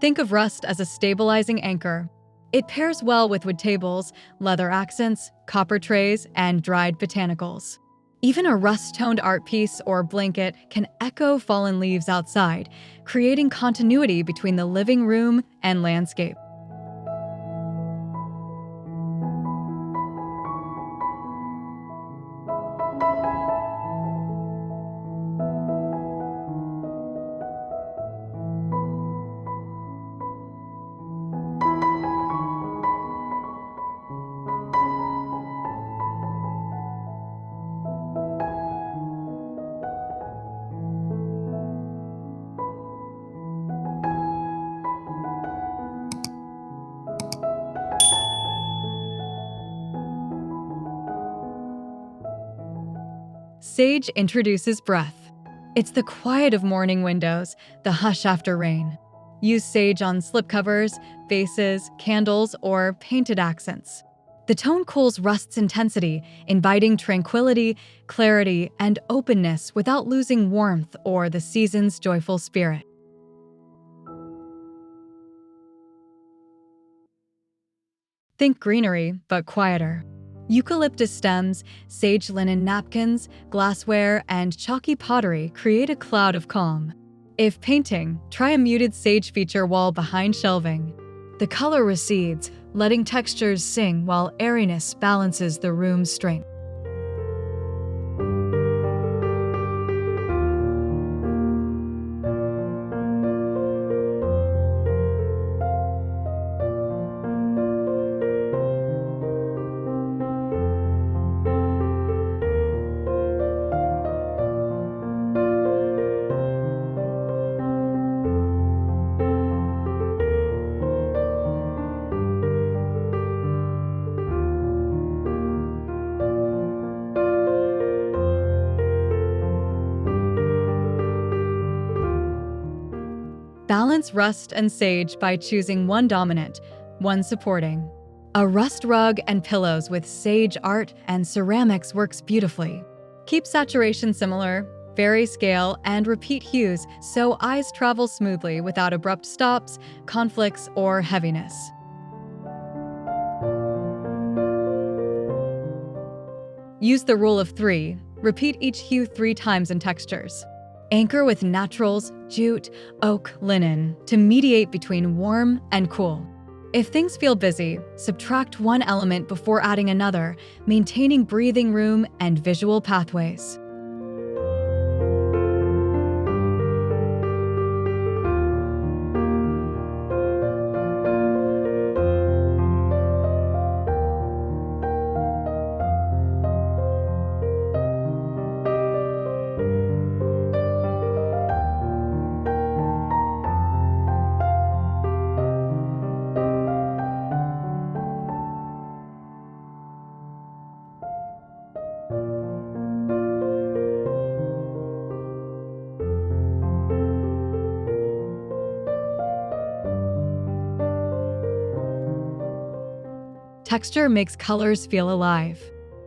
Think of rust as a stabilizing anchor. It pairs well with wood tables, leather accents, copper trays, and dried botanicals. Even a rust-toned art piece or blanket can echo fallen leaves outside, creating continuity between the living room and landscape. Sage introduces breath. It's the quiet of morning windows, the hush after rain. Use sage on slipcovers, vases, candles, or painted accents. The tone cools rust's intensity, inviting tranquility, clarity, and openness without losing warmth or the season's joyful spirit. Think greenery, but quieter. Eucalyptus stems, sage linen napkins, glassware, and chalky pottery create a cloud of calm. If painting, try a muted sage feature wall behind shelving. The color recedes, letting textures sing while airiness balances the room's strength. Balance rust and sage by choosing one dominant, one supporting. A rust rug and pillows with sage art and ceramics works beautifully. Keep saturation similar, vary scale, and repeat hues so eyes travel smoothly without abrupt stops, conflicts, or heaviness. Use the rule of 3. Repeat each hue 3 times in textures. Anchor with naturals, jute, oak, linen to mediate between warm and cool. If things feel busy, subtract one element before adding another, maintaining breathing room and visual pathways. Texture makes colors feel alive.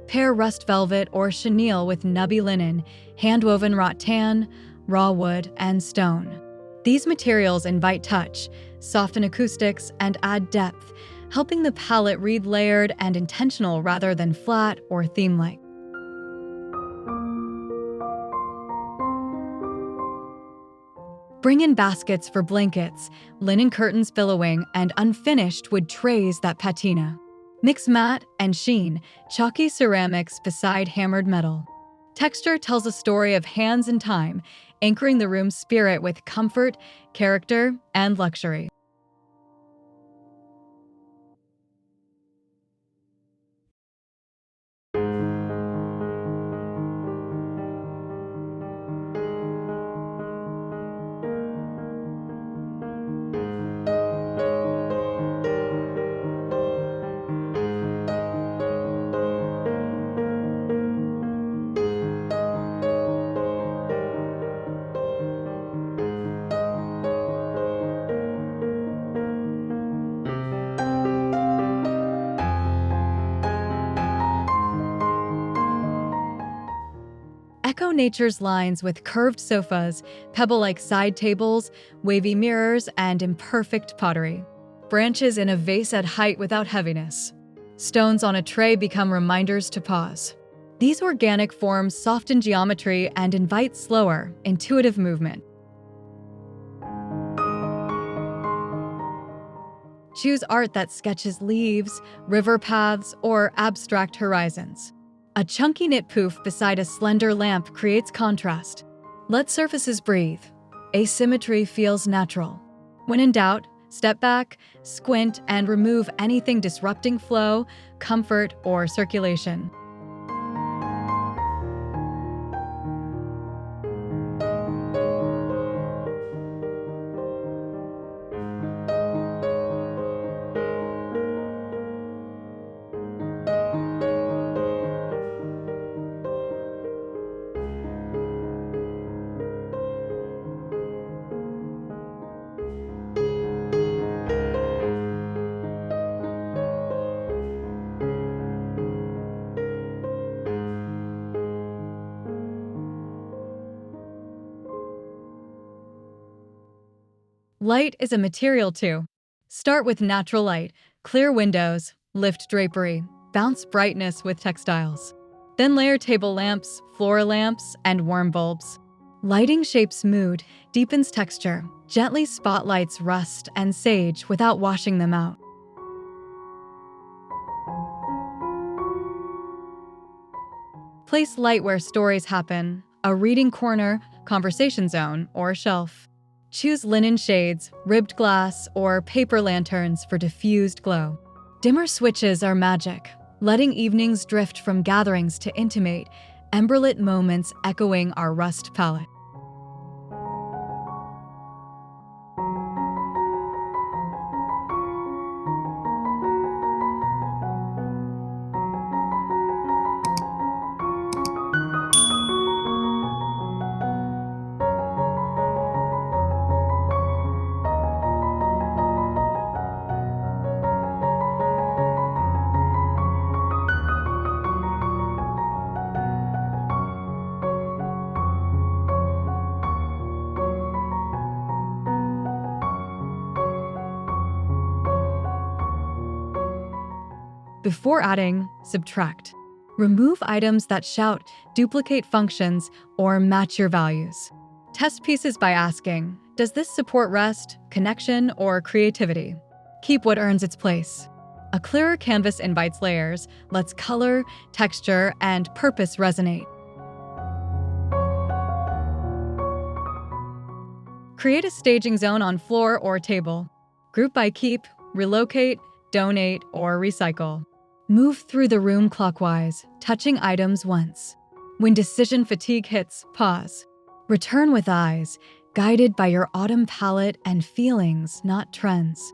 Pair rust velvet or chenille with nubby linen, hand-woven rattan, raw wood, and stone. These materials invite touch, soften acoustics, and add depth, helping the palette read layered and intentional rather than flat or theme-like. Bring in baskets for blankets, linen curtains billowing, and unfinished wood trays that patina. Mix matte and sheen, chalky ceramics beside hammered metal. Texture tells a story of hands and time, anchoring the room's spirit with comfort, character, and luxury. Echo nature's lines with curved sofas, pebble-like side tables, wavy mirrors, and imperfect pottery. Branches in a vase at height without heaviness. Stones on a tray become reminders to pause. These organic forms soften geometry and invite slower, intuitive movement. Choose art that sketches leaves, river paths, or abstract horizons. A chunky knit poof beside a slender lamp creates contrast. Let surfaces breathe. Asymmetry feels natural. When in doubt, step back, squint, and remove anything disrupting flow, comfort, or circulation. Light is a material too. Start with natural light, clear windows, lift drapery, bounce brightness with textiles. Then layer table lamps, floor lamps, and warm bulbs. Lighting shapes mood, deepens texture, gently spotlights rust and sage without washing them out. Place light where stories happen, a reading corner, conversation zone, or shelf. Choose linen shades, ribbed glass, or paper lanterns for diffused glow. Dimmer switches are magic, letting evenings drift from gatherings to intimate, emberlit moments echoing our rust palette. Before adding, subtract. Remove items that shout, duplicate functions, or match your values. Test pieces by asking, does this support rest, connection, or creativity? Keep what earns its place. A clearer canvas invites layers, lets color, texture, and purpose resonate. Create a staging zone on floor or table. Group by keep, relocate, donate, or recycle. Move through the room clockwise, touching items once. When decision fatigue hits, pause. Return with eyes, guided by your autumn palette and feelings, not trends.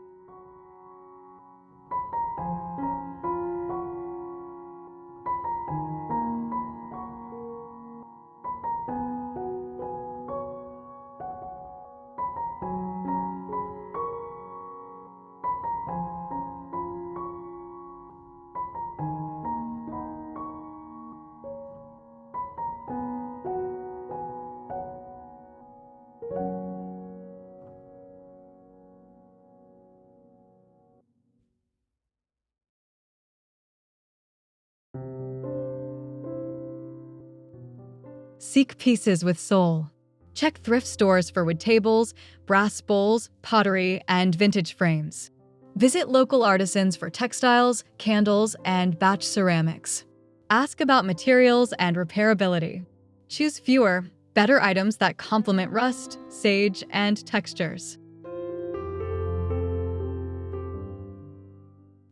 Seek pieces with soul. Check thrift stores for wood tables, brass bowls, pottery, and vintage frames. Visit local artisans for textiles, candles, and batch ceramics. Ask about materials and repairability. Choose fewer, better items that complement rust, sage, and textures.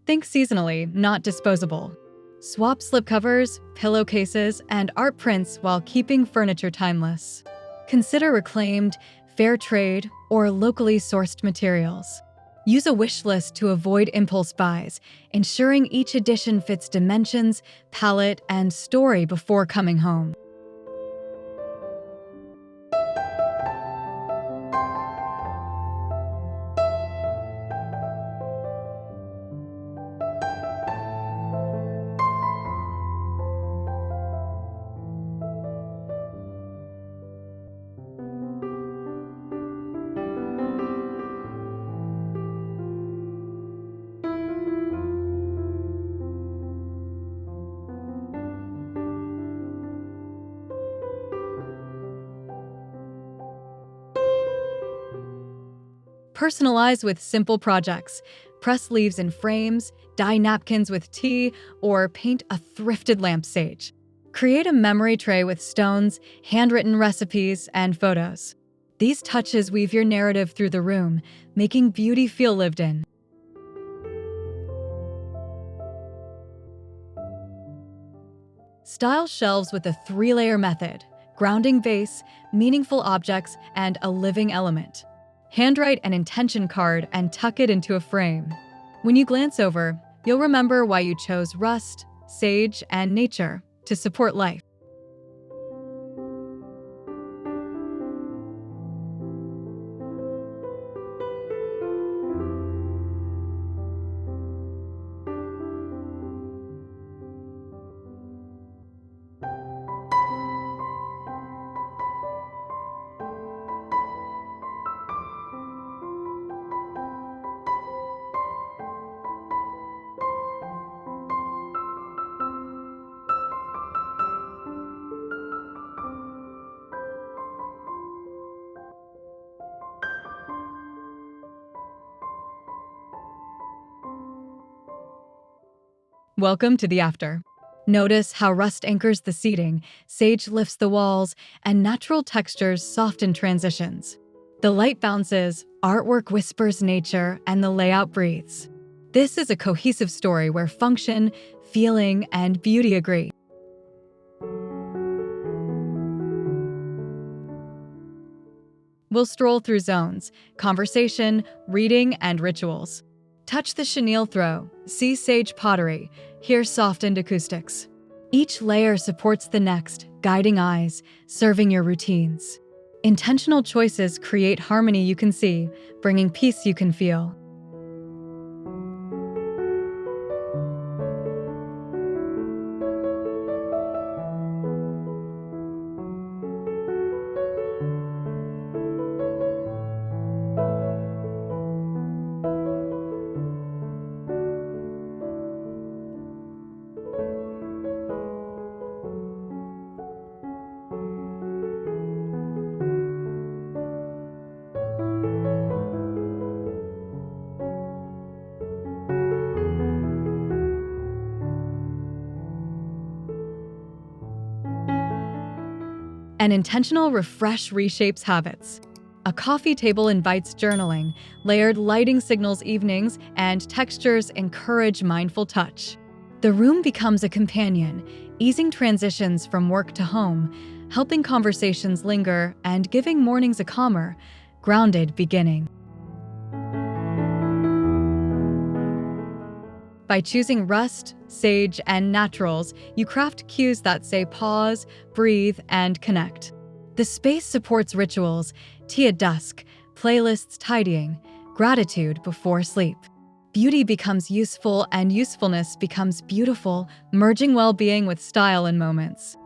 Think seasonally, not disposable. Swap slipcovers, pillowcases, and art prints while keeping furniture timeless. Consider reclaimed, fair trade, or locally sourced materials. Use a wish list to avoid impulse buys, ensuring each edition fits dimensions, palette, and story before coming home. Personalize with simple projects. Press leaves in frames, dye napkins with tea, or paint a thrifted lamp sage. Create a memory tray with stones, handwritten recipes, and photos. These touches weave your narrative through the room, making beauty feel lived in. Style shelves with a 3-layer method: grounding vase, meaningful objects, and a living element. Handwrite an intention card and tuck it into a frame. When you glance over, you'll remember why you chose rust, sage, and nature to support life. Welcome to the after. Notice how rust anchors the seating, sage lifts the walls, and natural textures soften transitions. The light bounces, artwork whispers nature, and the layout breathes. This is a cohesive story where function, feeling, and beauty agree. We'll stroll through zones: conversation, reading, and rituals. Touch the chenille throw, see sage pottery, hear softened acoustics. Each layer supports the next, guiding eyes, serving your routines. Intentional choices create harmony you can see, bringing peace you can feel. An intentional refresh reshapes habits. A coffee table invites journaling, layered lighting signals evenings, and textures encourage mindful touch. The room becomes a companion, easing transitions from work to home, helping conversations linger, and giving mornings a calmer, grounded beginning. By choosing rust, sage, and naturals, you craft cues that say pause, breathe, and connect. The space supports rituals: tea at dusk, playlists tidying, gratitude before sleep. Beauty becomes useful and usefulness becomes beautiful, merging well-being with style in moments.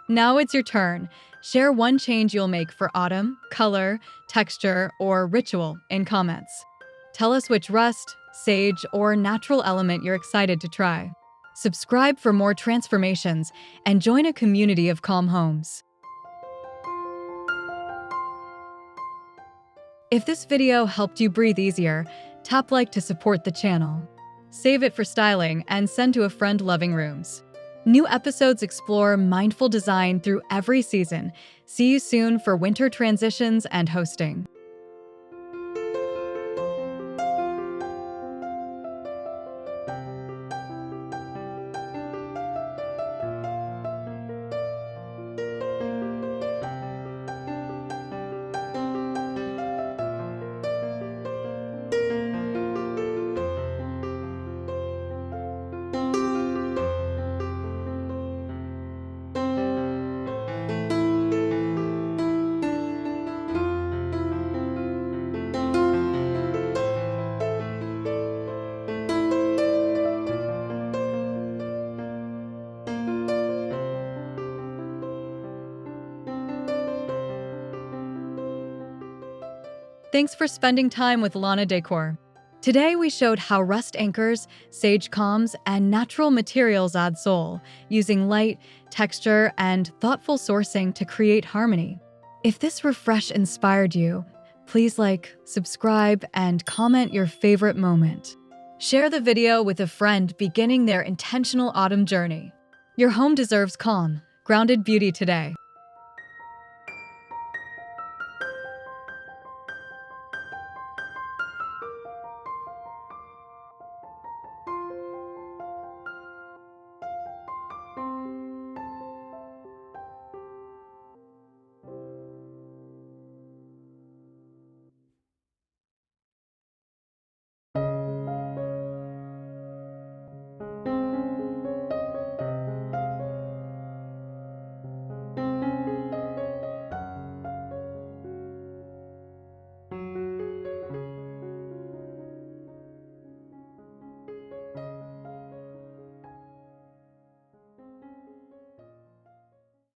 Now it's your turn. Share one change you'll make for autumn, color, texture, or ritual in comments. Tell us which rust, sage, or natural element you're excited to try. Subscribe for more transformations and join a community of calm homes. If this video helped you breathe easier, tap like to support the channel. Save it for styling and send to a friend loving rooms. New episodes explore mindful design through every season. See you soon for winter transitions and hosting. Thanks for spending time with Lana Decor. Today we showed how rust anchors, sage calms, and natural materials add soul, using light, texture, and thoughtful sourcing to create harmony. If this refresh inspired you, please like, subscribe, and comment your favorite moment. Share the video with a friend beginning their intentional autumn journey. Your home deserves calm, grounded beauty today.